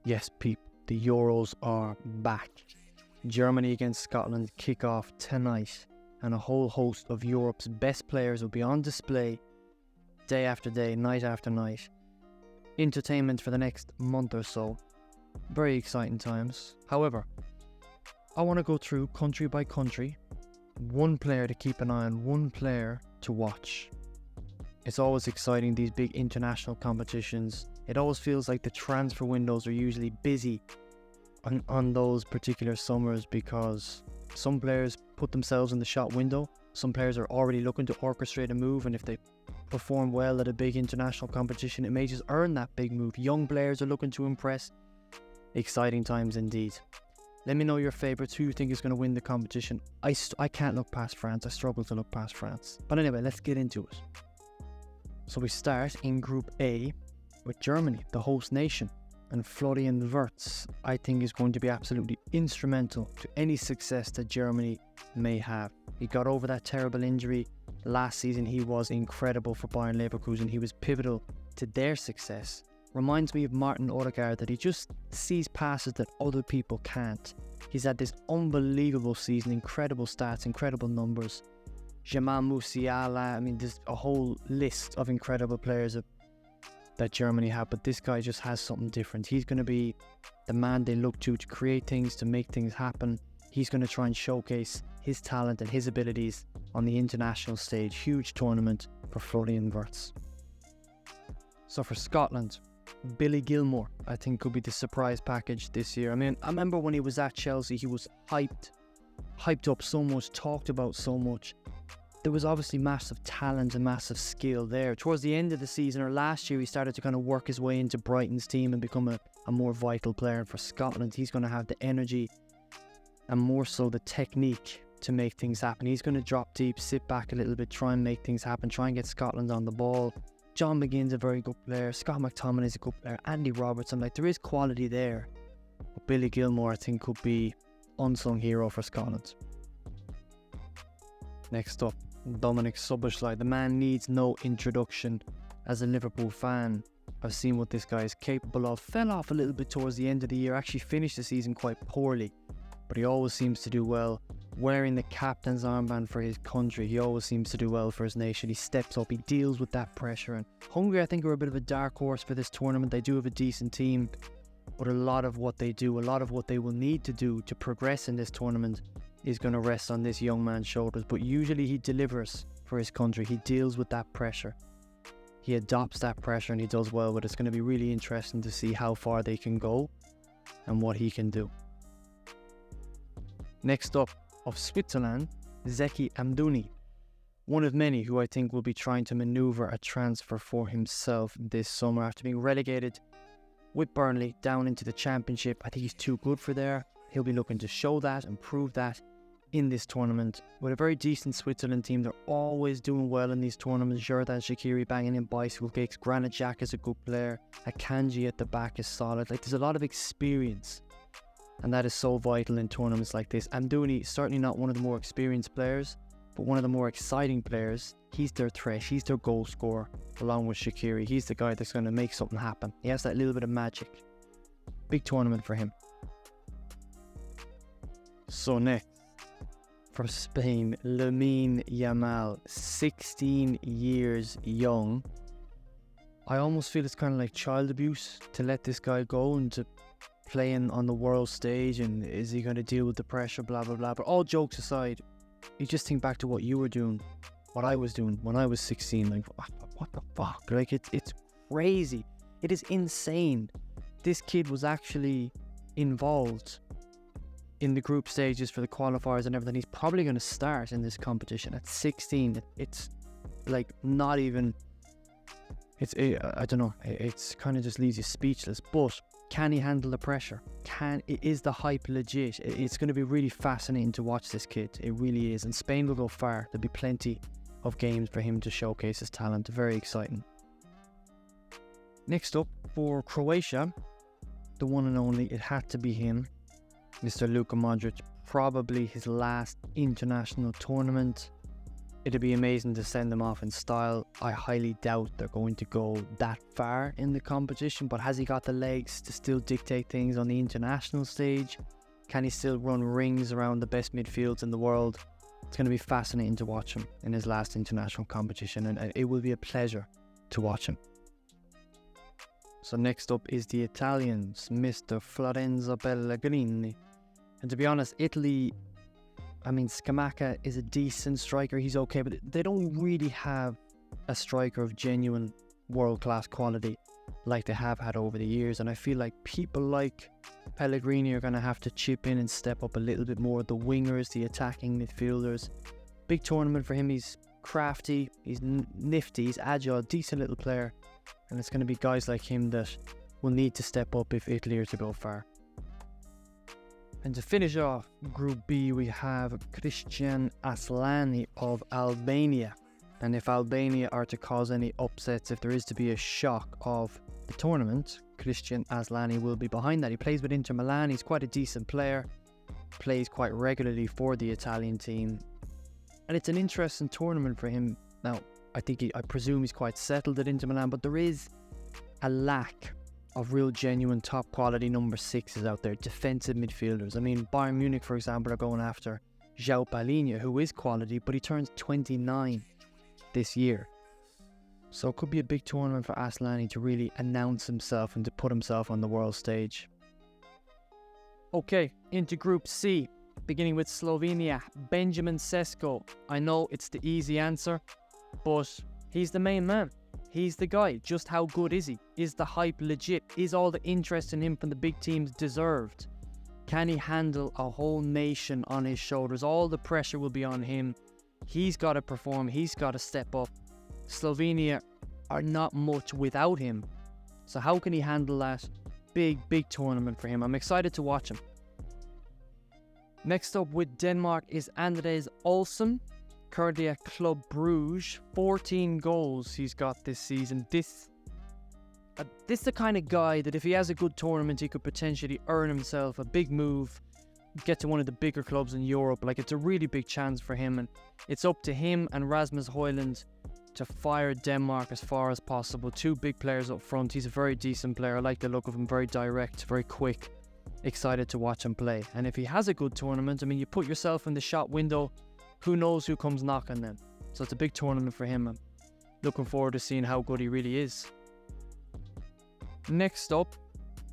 Yes, Pete, the Euros are back. Germany against Scotland kick off tonight, and a whole host of Europe's best players will be on display day after day, night after night. Entertainment for the next month or so. Very exciting times. However, I want to go through country by country, one player to keep an eye on, one player to watch. It's always exciting, these big international competitions. It always feels like the transfer windows are usually busy on those particular summers, because some players put themselves in the shop window. Some players are already looking to orchestrate a move, and if they perform well at a big international competition, it may just earn that big move. Young players are looking to impress. Exciting times indeed. Let me know your favourites, who you think is going to win the competition. I can't look past France. I struggle to look past France. But anyway, let's get into it. So we start in Group A with Germany, the host nation. And Florian Wirtz, I think, is going to be absolutely instrumental to any success that Germany may have. He got over that terrible injury last season. He was incredible for Bayern Leverkusen. He was pivotal to their success. Reminds me of Martin Odegaard, that he just sees passes that other people can't. He's had this unbelievable season, incredible stats, incredible numbers. Jamal Musiala, I mean, there's a whole list of incredible players that Germany have, but this guy just has something different. He's going to be the man they look to create things, to make things happen. He's going to try and showcase his talent and his abilities on the international stage. Huge tournament for Florian Wirtz. So for Scotland, Billy Gilmour, I think, could be the surprise package this year. I mean, I remember when he was at Chelsea, he was hyped up so much, talked about so much. There was obviously massive talent and massive skill there. Towards the end of the season, or last year, he started to kind of work his way into Brighton's team and become a more vital player. And for Scotland, he's going to have the energy and more so the technique to make things happen. He's going to drop deep, sit back a little bit, try and make things happen, try and get Scotland on the ball. John McGinn's a very good player. Scott McTominay is a good player. Andy Robertson, there is quality there. But Billy Gilmour, I think, could be unsung hero for Scotland. Next up, Dominik Szoboszlai. The man needs no introduction. As a Liverpool fan, I've seen what this guy is capable of. Fell off a little bit towards the end of the year. Actually finished the season quite poorly, but he always seems to do well. Wearing the captain's armband for his country, he always seems to do well for his nation. He steps up, he deals with that pressure. And Hungary, I think, are a bit of a dark horse for this tournament. They do have a decent team, but a lot of what they do, a lot of what they will need to do to progress in this tournament is going to rest on this young man's shoulders. But usually he delivers for his country. He deals with that pressure. He adopts that pressure and he does well with it. It's going to be really interesting to see how far they can go and what he can do. Next up, of Switzerland, Zeki Amdouni. One of many who I think will be trying to manoeuvre a transfer for himself this summer after being relegated with Burnley down into the Championship. I think he's too good for there. He'll be looking to show that and prove that in this tournament. With a very decent Switzerland team, they're always doing well in these tournaments. Xherdan Shaqiri banging in bicycle kicks. Granit Xhaka is a good player. Akanji at the back is solid. There's a lot of experience, and that is so vital in tournaments like this. Amdouni, certainly not one of the more experienced players, but one of the more exciting players. He's their threat. He's their goal scorer, along with Shaqiri. He's the guy that's going to make something happen. He has that little bit of magic. Big tournament for him. So next, for Spain, Lamine Yamal, 16 years young. I almost feel it's kind of like child abuse to let this guy go and to playing on the world stage, and is he going to deal with the pressure, blah blah blah. But all jokes aside, you just think back to what you were doing, what I was doing when I was 16. Like, what the fuck? Like, it's crazy. It is insane. This kid was actually involved in the group stages for the qualifiers and everything. He's probably going to start in this competition at 16. It's like not even, I don't know, it's kind of just leaves you speechless. But can he handle the pressure? Is the hype legit? It's going to be really fascinating to watch this kid. It really is. And Spain will go far. There'll be plenty of games for him to showcase his talent. Very exciting. Next up, for Croatia, the one and only, it had to be him, Mr. Luka Modric. Probably his last international tournament. it'd be amazing to send them off in style. I highly doubt they're going to go that far in the competition, but has he got the legs to still dictate things on the international stage? Can he still run rings around the best midfields in the world? It's going to be fascinating to watch him in his last international competition, and it will be a pleasure to watch him. So next up is the Italians, Mr. Florenzo Pellegrini. And to be honest, Italy, I mean, Scamacca is a decent striker. He's okay, but they don't really have a striker of genuine world-class quality like they have had over the years. And I feel like people like Pellegrini are going to have to chip in and step up a little bit more. The wingers, the attacking midfielders. Big tournament for him. He's crafty, he's nifty, he's agile, decent little player. And it's going to be guys like him that will need to step up if Italy are to go far. And to finish off Group B, we have Christian Aslani of Albania. And if Albania are to cause any upsets, if there is to be a shock of the tournament, Christian Aslani will be behind that. He plays with Inter Milan, he's quite a decent player, plays quite regularly for the Italian team. And it's an interesting tournament for him. Now, I presume he's quite settled at Inter Milan, but there is a lack of real genuine top quality number sixes out there, defensive midfielders. I mean, Bayern Munich, for example, are going after João Palhinha, who is quality, but he turns 29 this year. So it could be a big tournament for Aslani to really announce himself and to put himself on the world stage. Okay, into Group C, beginning with Slovenia, Benjamin Sesko. I know it's the easy answer, but he's the main man. He's the guy. Just how good is he? Is the hype legit? Is all the interest in him from the big teams deserved? Can he handle a whole nation on his shoulders? All the pressure will be on him. He's got to perform. He's got to step up. Slovenia are not much without him. So how can he handle that? Big tournament for him. I'm excited to watch him. Next up with Denmark is Andres Olsen. Currently at Club Bruges, 14 goals he's got this season. This is the kind of guy that if he has a good tournament, he could potentially earn himself a big move, get to one of the bigger clubs in Europe. Like, it's a really big chance for him, and it's up to him and Rasmus Højlund to fire Denmark as far as possible. Two big players up front. He's a very decent player. I like the look of him. Very direct, very quick. Excited to watch him play. And if he has a good tournament, I mean, you put yourself in the shot window. Who knows who comes knocking then? So it's a big tournament for him. I'm looking forward to seeing how good he really is. Next up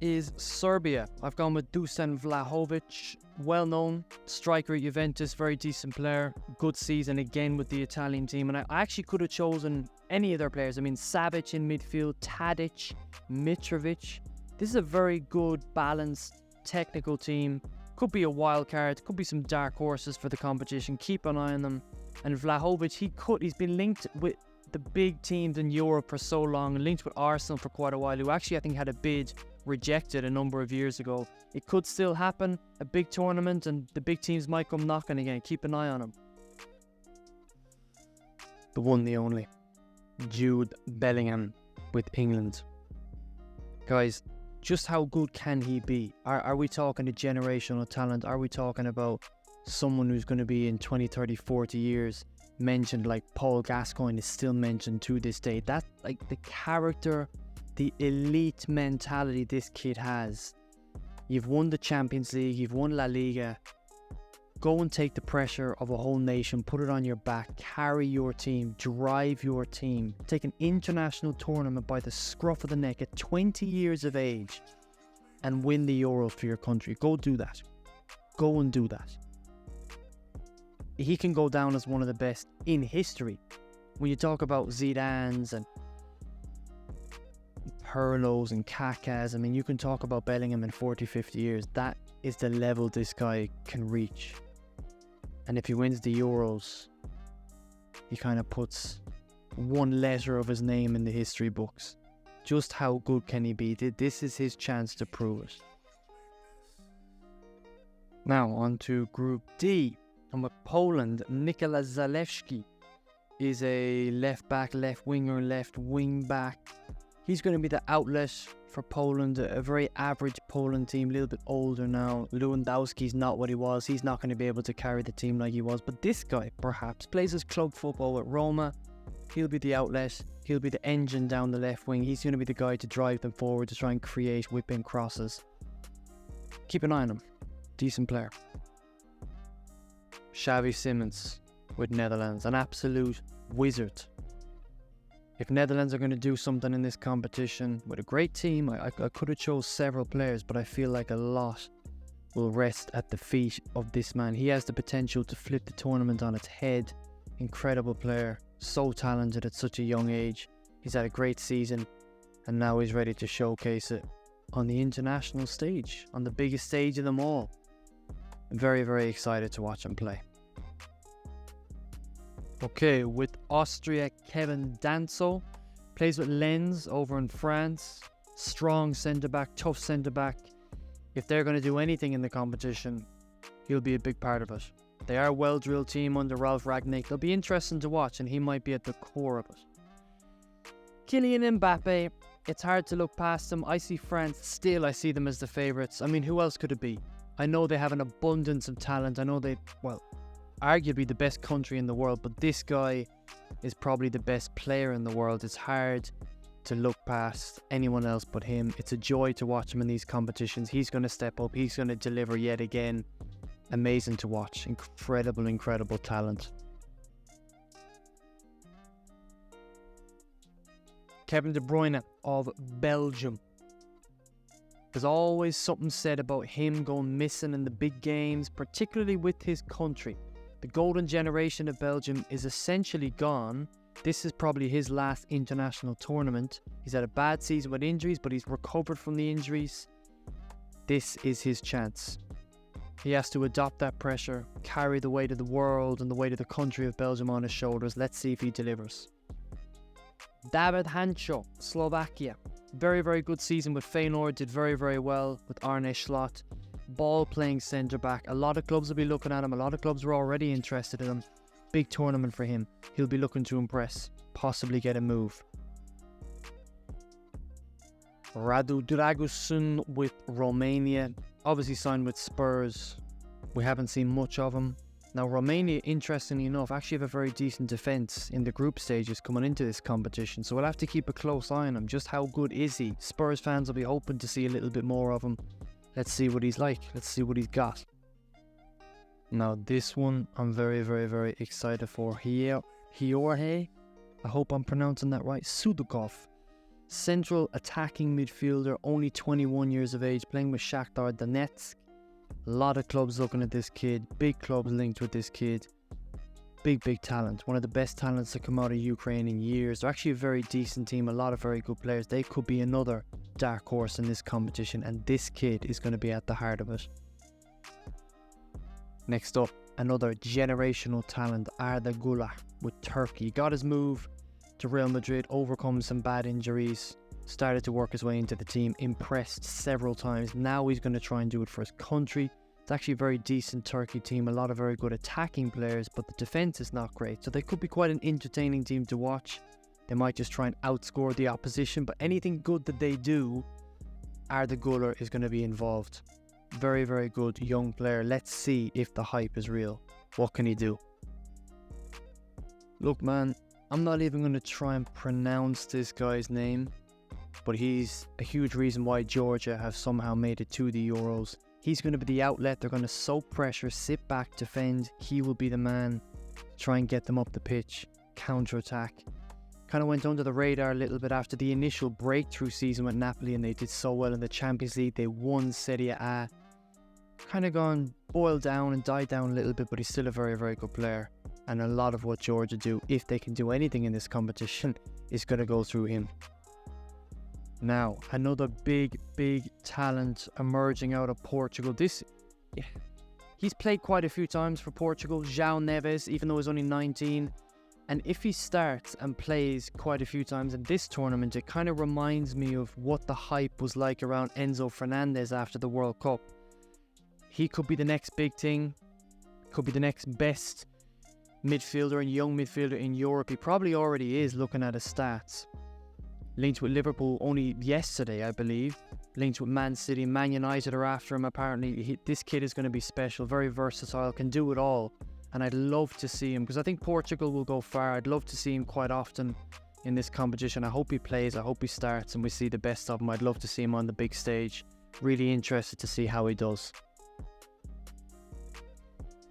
is Serbia. I've gone with Dusan Vlahovic. Well-known striker at Juventus, very decent player. Good season again with the Italian team. And I actually could have chosen any of their players. I mean, Savic in midfield, Tadic, Mitrovic. This is a very good, balanced, technical team. Could be a wild card, could be some dark horses for the competition. Keep an eye on them. And Vlahovic, he's been linked with the big teams in Europe for so long, and linked with Arsenal for quite a while, who actually I think had a bid rejected a number of years ago. It could still happen, a big tournament, and the big teams might come knocking again. Keep an eye on him. The one, the only, Jude Bellingham with England. Guys, just how good can he be? Are we talking a generational talent? Are we talking about someone who's going to be in 20, 30, 40 years mentioned, like Paul Gascoigne is still mentioned to this day? That, like, the character, the elite mentality this kid has. You've won the Champions League, you've won La Liga. Go and take the pressure of a whole nation, put it on your back, carry your team, drive your team. Take an international tournament by the scruff of the neck at 20 years of age and win the Euros for your country. Go do that. Go and do that. He can go down as one of the best in history. When you talk about Zidane's and Pirlo's and Kaká's, I mean, you can talk about Bellingham in 40, 50 years. That is the level this guy can reach. And if he wins the Euros, he kind of puts one letter of his name in the history books. Just how good can he be? This is his chance to prove it. Now on to Group D. And with Poland, Nikola Zalewski is a left back, left winger, left wing back. He's going to be the outlet for Poland, a very average Poland team, a little bit older now. Lewandowski's not what he was. He's not going to be able to carry the team like he was. But this guy, perhaps, plays his club football with Roma. He'll be the outlet. He'll be the engine down the left wing. He's going to be the guy to drive them forward, to try and create whip-in crosses. Keep an eye on him. Decent player. Xavi Simons with Netherlands, an absolute wizard. If Netherlands are going to do something in this competition with a great team, I could have chose several players, but I feel like a lot will rest at the feet of this man. He has the potential to flip the tournament on its head. Incredible player, so talented at such a young age. He's had a great season, and now he's ready to showcase it on the international stage, on the biggest stage of them all. I'm very, very excited to watch him play. Okay, with Austria, Kevin Danso plays with Lens over in France. Strong centre-back, tough centre-back. If they're going to do anything in the competition, he'll be a big part of it. They are a well-drilled team under Ralf Rangnick. They'll be interesting to watch, and he might be at the core of it. Kylian Mbappe, it's hard to look past them. I see France, still I see them as the favourites. I mean, who else could it be? I know they have an abundance of talent. I know arguably the best country in the world, but this guy is probably the best player in the world. It's hard to look past anyone else but him. It's a joy to watch him in these competitions. He's going to step up. He's going to deliver yet again. Amazing to watch. Incredible talent. Kevin De Bruyne of Belgium. There's always something said about him going missing in the big games, particularly with his country. The golden generation of Belgium is essentially gone. This is probably his last international tournament. He's had a bad season with injuries, but he's recovered from the injuries. This is his chance. He has to adopt that pressure, carry the weight of the world and the weight of the country of Belgium on his shoulders. Let's see if he delivers. David Hancho, Slovakia. Very, very good season with Feyenoord. Did very, very well with Arne Slot. Ball playing centre back. A lot of clubs will be looking at him. A lot of clubs were already interested in him. Big tournament for him. He'll be looking to impress. Possibly get a move. Radu Dragusin with Romania. Obviously signed with Spurs. We haven't seen much of him. Now Romania, interestingly enough, actually have a very decent defence in the group stages coming into this competition. So we'll have to keep a close eye on him. Just how good is he? Spurs fans will be hoping to see a little bit more of him. Let's see what he's like. Let's see what he's got. Now this one I'm very, very, very excited for. Jorge, I hope I'm pronouncing that right. Sudukov. Central attacking midfielder, only 21 years of age, playing with Shakhtar Donetsk. A lot of clubs looking at this kid. Big clubs linked with this kid. Big talent. One of the best talents to come out of Ukraine in years. They're actually a very decent team. A lot of very good players. They could be another dark horse in this competition. And this kid is going to be at the heart of it. Next up, another generational talent. Arda Güler with Turkey. Got his move to Real Madrid. Overcome some bad injuries. Started to work his way into the team. Impressed several times. Now he's going to try and do it for his country. It's actually a very decent Turkey team. A lot of very good attacking players, but the defence is not great. So they could be quite an entertaining team to watch. They might just try and outscore the opposition, but anything good that they do, Arda Güler is going to be involved. Very, very good young player. Let's see if the hype is real. What can he do? Look, man, I'm not even going to try and pronounce this guy's name, but he's a huge reason why Georgia have somehow made it to the Euros. He's going to be the outlet. They're going to soak pressure, sit back, defend. He will be the man to try and get them up the pitch, counter-attack. Kind of went under the radar a little bit after the initial breakthrough season with Napoli, and they did so well in the Champions League. They won Serie A. Kind of gone boiled down and died down a little bit, but he's still a very, very good player. And a lot of what Georgia do, if they can do anything in this competition, is going to go through him. Now, another big talent emerging out of Portugal. He's played quite a few times for Portugal. João Neves, even though he's only 19. And if he starts and plays quite a few times in this tournament, it kind of reminds me of what the hype was like around Enzo Fernandez after the World Cup. He could be the next big thing. Could be the next best midfielder and young midfielder in Europe. He probably already is, looking at his stats. linked with Liverpool only yesterday, I believe. Linked with Man City. Man United are after him apparently. This kid is going to be special, very versatile, can do it all. And I'd love to see him, because I think Portugal will go far. I'd love to see him quite often in this competition. I hope he plays, I hope he starts, and we see the best of him. I'd love to see him on the big stage. Really interested to see how he does.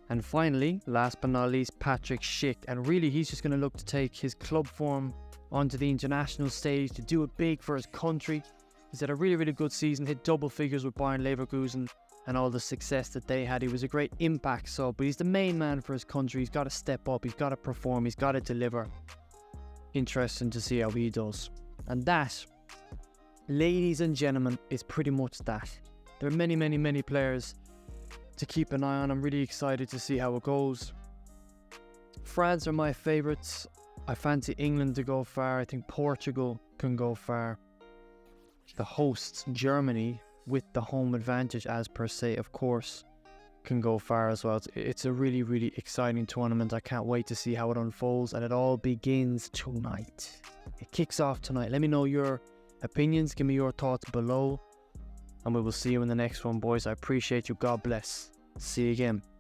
And finally, last but not least, Patrick Schick. And really, he's just going to look to take his club form onto the international stage, to do it big for his country. He's had a really, really good season, hit double figures with Bayern Leverkusen and all the success that they had. He was a great impact sub, but he's the main man for his country. He's got to step up, he's got to perform, he's got to deliver. Interesting to see how he does. And that, ladies and gentlemen, is pretty much that. There are many, many, many players to keep an eye on. I'm really excited to see how it goes. France are my favourites. I fancy England to go far. I think Portugal can go far. The hosts, Germany, with the home advantage as per se, of course, can go far as well. It's a really, really exciting tournament. I can't wait to see how it unfolds, and it all begins tonight. It kicks off tonight. Let me know your opinions. Give me your thoughts below, and we will see you in the next one, boys. I appreciate you. God bless. See you again.